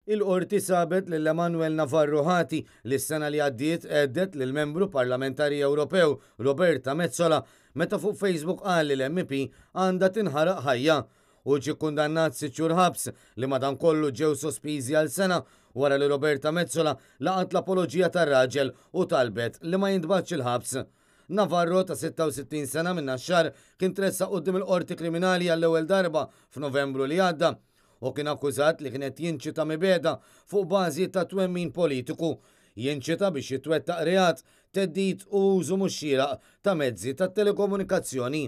Il-qorti sabet lil Emanuel Navarro Ħati li s-sena li għaddiet għeddet lil membru parlamentari Ewropew Roberta Mezzola meta fuq Facebook qal li l-MP għandha tinħaraq ħajja u ġie kundannat 6 xhur ħabs li madankollu ġew sospiżi għal sena wara li Roberta Mezzola laqat l-apoloġija tar-raġel u talbet li ma jintbagħatx il-ħabs. Navarro ta' 66 sena minn xar kien tressaq quddiem il-qorti kriminali għall-ewwel darba f'Novembru li għadda u kien akkużat li kienet jinċita mibeda fuq bażi ta' twemmin politiku, jinċita biex jitwettaq reat teddit u użu mhux xieraq ta' mezzi tat telekomunikazzjoni.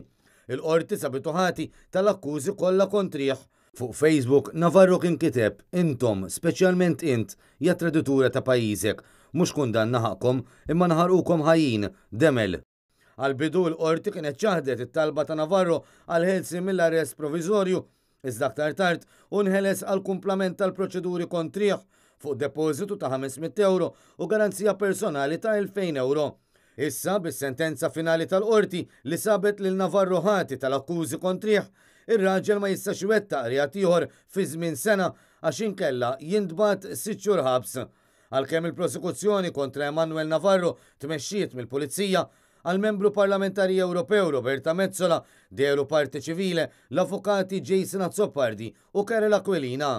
Il-qorti sabitu ħati tal-akkużi kollha kontrih. Fuq Facebook Navarro kien kiteb: "Intom, speċjalment int, hija traditura ta' pajjiżek, mhux kundanna ħaqkom imma naħarqukom ħajjin, demel." Għal-bidu l-qorti kienet ċaħdet it-talba ta' Navarro għal ħelsi mill-arrest provizorju, iżda aktar tard unħeles għal kumplament tal-proċeduri kontrih fuq depożitu ta' 500 euro u garanzija personali ta' 2000 euro. Issa, bis-sentenza finali tal-qorti li sabet lil Navarro Ħati tal-akkużi kontrih, ir-raġel ma jistax iwettaq reat ieħor fi żmien sena għax inkella jintbagħat 6 xhur ħabs. Għalkemm il-prosekuzzjoni kontra Emanuel Navarro tmexxiet mill-Pulizija, għal-membru parlamentari Ewropew Roberta Mezzola deru parti ċivile l-avukati Jason Azzopardi u Karel Aquilina.